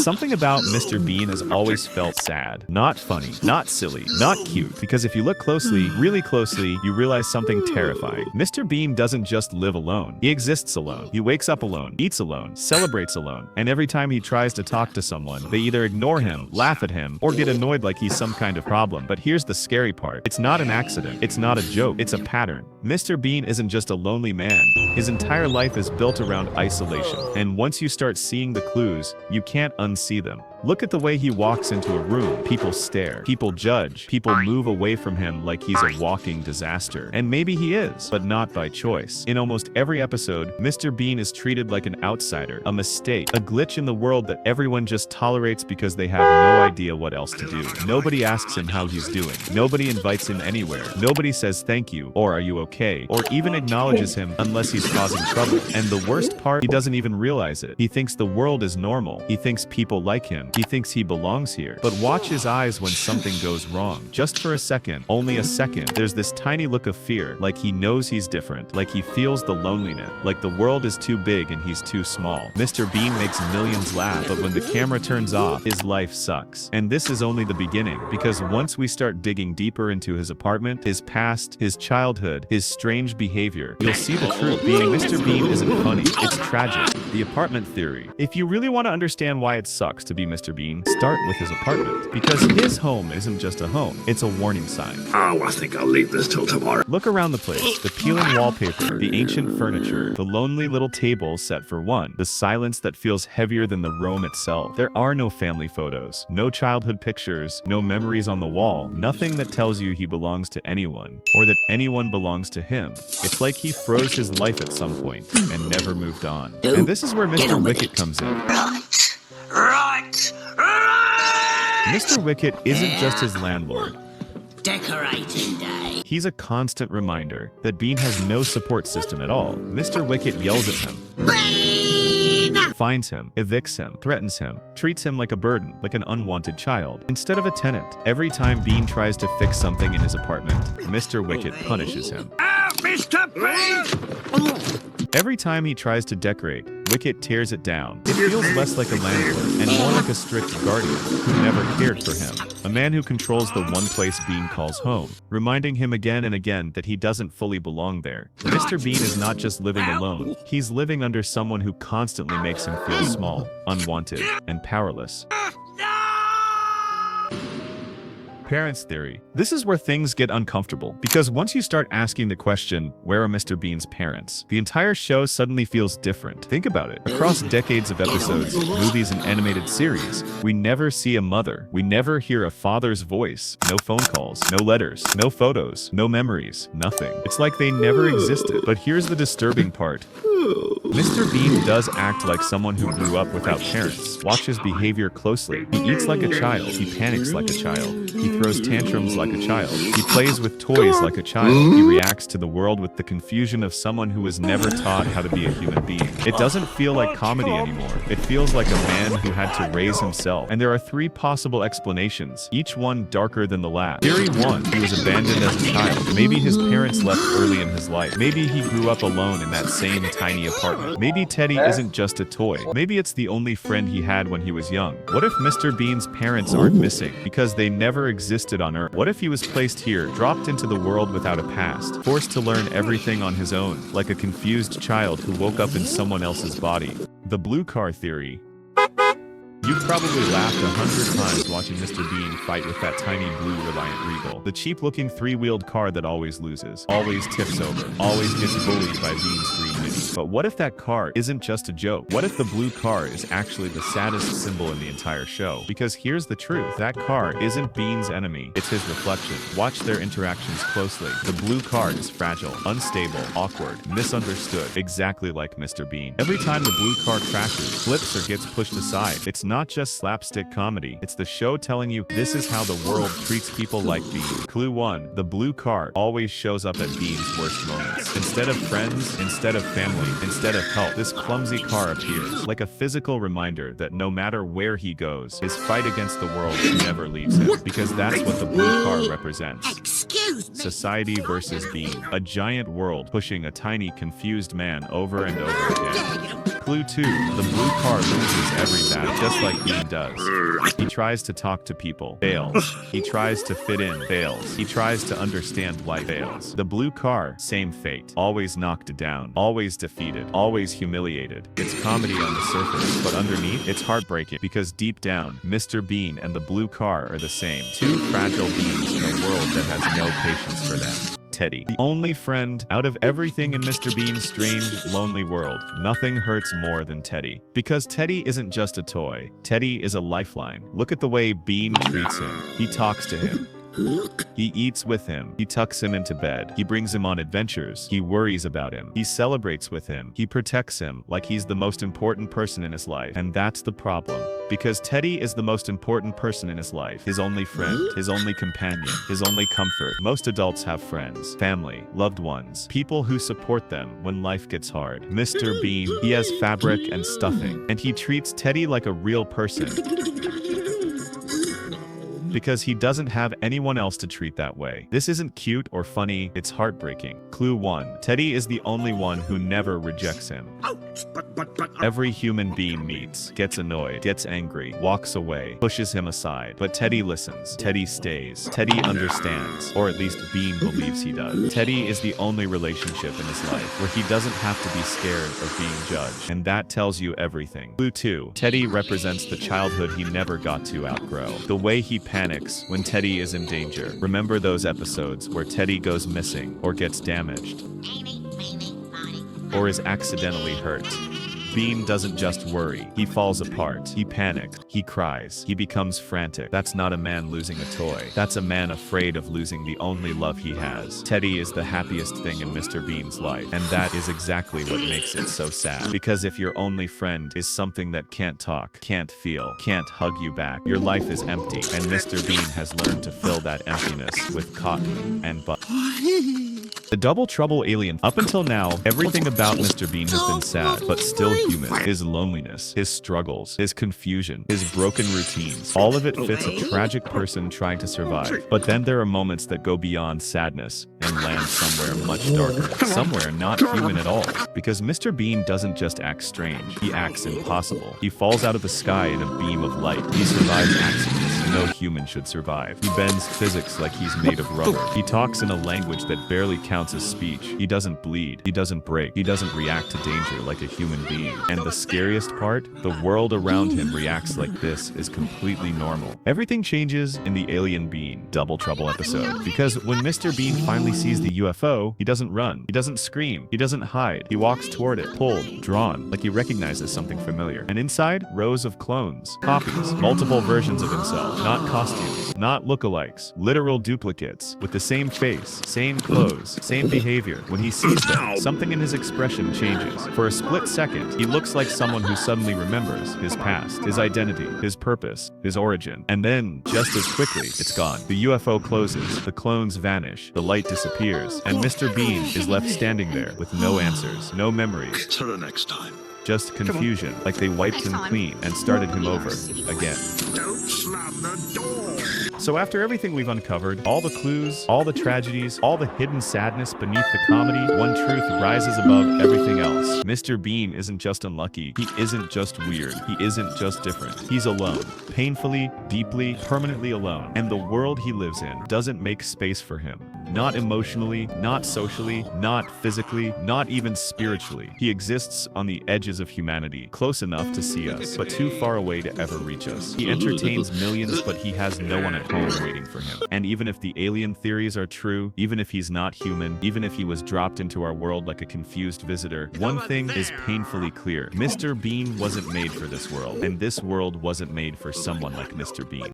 Something about Mr. Bean has always felt sad. Not funny, not silly, not cute. Because if you look closely, really closely, you realize something terrifying. Mr. Bean doesn't just live alone. He exists alone. He wakes up alone, eats alone, celebrates alone. And every time he tries to talk to someone, they either ignore him, laugh at him, or get annoyed like he's some kind of problem. But here's the scary part. It's not an accident. It's not a joke. It's a pattern. Mr. Bean isn't just a lonely man. His entire life is built around isolation. And once you start seeing the clues, you can't unsee them. Look at the way he walks into a room. People stare, people judge, people move away from him like he's a walking disaster. And maybe he is, but not by choice. In almost every episode, Mr. Bean is treated like an outsider, a mistake, a glitch in the world that everyone just tolerates because they have no idea what else to do. Nobody asks him how he's doing. Nobody invites him anywhere. Nobody says thank you, or are you okay, or even acknowledges him unless he's causing trouble. And the worst part, he doesn't even realize it. He thinks the world is normal. He thinks people like him. He thinks he belongs here. But watch his eyes when something goes wrong. Just for a second, only a second, there's this tiny look of fear, like he knows he's different, like he feels the loneliness, like the world is too big and he's too small. Mr. Bean makes millions laugh, but when the camera turns off, his life sucks. And this is only the beginning, because once we start digging deeper into his apartment, his past, his childhood, his strange behavior, you'll see the truth. Being Mr. Bean isn't funny, it's tragic. The apartment theory. If you really want to understand why it sucks to be Mr. Bean, start with his apartment. Because his home isn't just a home, it's a warning sign. Oh, I think I'll leave this till tomorrow. Look around the place. The peeling wallpaper, the ancient furniture, the lonely little table set for one, the silence that feels heavier than the room itself. There are no family photos, no childhood pictures, no memories on the wall, nothing that tells you he belongs to anyone, or that anyone belongs to him. It's like he froze his life at some point and never moved on. And this is where Mr. Wicket comes in. Right. Mr. Wicket isn't just his landlord. Decorating day. He's a constant reminder that Bean has no support system at all. Mr. Wicket yells at him, Bean! finds him, evicts him, threatens him, treats him like a burden, like an unwanted child, instead of a tenant. Every time Bean tries to fix something in his apartment, Mr. Wicket punishes him. Mr. Bean! Every time he tries to decorate, Wicket tears it down. It feels less like a landlord and more like a strict guardian who never cared for him. A man who controls the one place Bean calls home, reminding him again and again that he doesn't fully belong there. Mr. Bean is not just living alone. He's living under someone who constantly makes him feel small, unwanted, and powerless. Parents theory. This is where things get uncomfortable, because once you start asking the question, where are Mr. Bean's parents? The entire show suddenly feels different. Think about it. Across decades of episodes, movies, and animated series, we never see a mother. We never hear a father's voice. No phone calls, no letters, no photos, no memories, nothing. It's like they never existed. But here's the disturbing part. Mr. Bean does act like someone who grew up without parents. Watch his behavior closely. He eats like a child. He panics like a child. He throws tantrums like a child. He plays with toys like a child. He reacts to the world with the confusion of someone who was never taught how to be a human being. It doesn't feel like comedy anymore. It feels like a man who had to raise himself. And there are three possible explanations, each one darker than the last. Theory 1, he was abandoned as a child. Maybe his parents left early in his life. Maybe he grew up alone in that same tiny apartment. Maybe Teddy isn't just a toy. Maybe it's the only friend he had when he was young. What if Mr. Bean's parents aren't missing because they never existed on Earth? What if he was placed here, dropped into the world without a past, forced to learn everything on his own, like a confused child who woke up in someone else's body? The blue car theory. You've probably laughed 100 times watching Mr. Bean fight with that tiny blue Reliant Regal. The cheap-looking three-wheeled car that always loses, always tips over, always gets bullied by Bean's green mini. But what if that car isn't just a joke? What if the blue car is actually the saddest symbol in the entire show? Because here's the truth. That car isn't Bean's enemy. It's his reflection. Watch their interactions closely. The blue car is fragile, unstable, awkward, misunderstood, exactly like Mr. Bean. Every time the blue car crashes, flips, or gets pushed aside, it's not just slapstick comedy. It's the show telling you this is how the world treats people like Bean. Clue 1. The blue car always shows up at Bean's worst moments. Instead of friends, instead of family, instead of help, this clumsy car appears, like a physical reminder that no matter where he goes, his fight against the world never leaves him. Because that's what the blue car represents. Excuse me. Society versus Bean. A giant world pushing a tiny, confused man over and over again. Clue 2. The blue car loses every battle. Just just like Bean does. He tries to talk to people, fails. He tries to fit in, fails. He tries to understand life, fails. The blue car, same fate. Always knocked down, always defeated, always humiliated. It's comedy on the surface, but underneath, it's heartbreaking because deep down, Mr. Bean and the blue car are the same. Two fragile beings in a world that has no patience for them. Teddy, the only friend out of everything in Mr. Bean's strange, lonely world. Nothing hurts more than Teddy. Because Teddy isn't just a toy. Teddy is a lifeline. Look at the way Bean treats him. He talks to him. He eats with him. He tucks him into bed. He brings him on adventures. He worries about him. He celebrates with him. He protects him like he's the most important person in his life. And that's the problem. Because Teddy is the most important person in his life. His only friend, his only companion, his only comfort. Most adults have friends, family, loved ones, people who support them when life gets hard. Mr. Bean, he has fabric and stuffing. And he treats Teddy like a real person. Because he doesn't have anyone else to treat that way. This isn't cute or funny, it's heartbreaking. Clue 1. Teddy is the only one who never rejects him. Every human being meets, gets annoyed, gets angry, walks away, pushes him aside. But Teddy listens. Teddy stays. Teddy understands. Or at least Bean believes he does. Teddy is the only relationship in his life where he doesn't have to be scared of being judged. And that tells you everything. Clue 2. Teddy represents the childhood he never got to outgrow. The way he panics when Teddy is in danger. Remember those episodes where Teddy goes missing or gets damaged or is accidentally hurt. Bean doesn't just worry. He falls apart. He panics. He cries. He becomes frantic. That's not a man losing a toy. That's a man afraid of losing the only love he has. Teddy is the happiest thing in Mr. Bean's life. And that is exactly what makes it so sad. Because if your only friend is something that can't talk, can't feel, can't hug you back, your life is empty. And Mr. Bean has learned to fill that emptiness with cotton and butter. The Double Trouble alien. Up until now, everything about Mr. Bean has been sad, but still human. His loneliness, his struggles, his confusion, his broken routines. All of it fits a tragic person trying to survive. But then there are moments that go beyond sadness and land somewhere much darker. Somewhere not human at all. Because Mr. Bean doesn't just act strange, he acts impossible. He falls out of the sky in a beam of light. He survives accidents no human should survive. He bends physics like he's made of rubber. He talks in a language that barely counts as speech. He doesn't bleed. He doesn't break. He doesn't react to danger like a human being. And the scariest part, the world around him reacts like this is completely normal. Everything changes in the Alien Bean Double Trouble episode. Because when Mr. Bean finally sees the UFO, he doesn't run. He doesn't scream. He doesn't hide. He walks toward it, pulled, drawn, like he recognizes something familiar. And inside, rows of clones, copies, multiple versions of himself. Not costumes, not lookalikes, literal duplicates, with the same face, same clothes, same behavior. When he sees them, something in his expression changes. For a split second, he looks like someone who suddenly remembers his past, his identity, his purpose, his origin. And then, just as quickly, it's gone. The UFO closes, the clones vanish, the light disappears, and Mr. Bean is left standing there with no answers, no memories. Till the next time. Just confusion, like they wiped him clean and started him over again. Don't slam the door. So after everything we've uncovered, all the clues, all the tragedies, all the hidden sadness beneath the comedy, one truth rises above everything else. Mr. Bean isn't just unlucky. He isn't just weird. He isn't just different. He's alone. Painfully, deeply, permanently alone. And the world he lives in doesn't make space for him. Not emotionally, not socially, not physically, not even spiritually. He exists on the edges of humanity, close enough to see us, but too far away to ever reach us. He entertains millions, but he has no one at home waiting for him. And even if the alien theories are true, even if he's not human, even if he was dropped into our world like a confused visitor, one thing is painfully clear. Mr. Bean wasn't made for this world, and this world wasn't made for someone like Mr. Bean.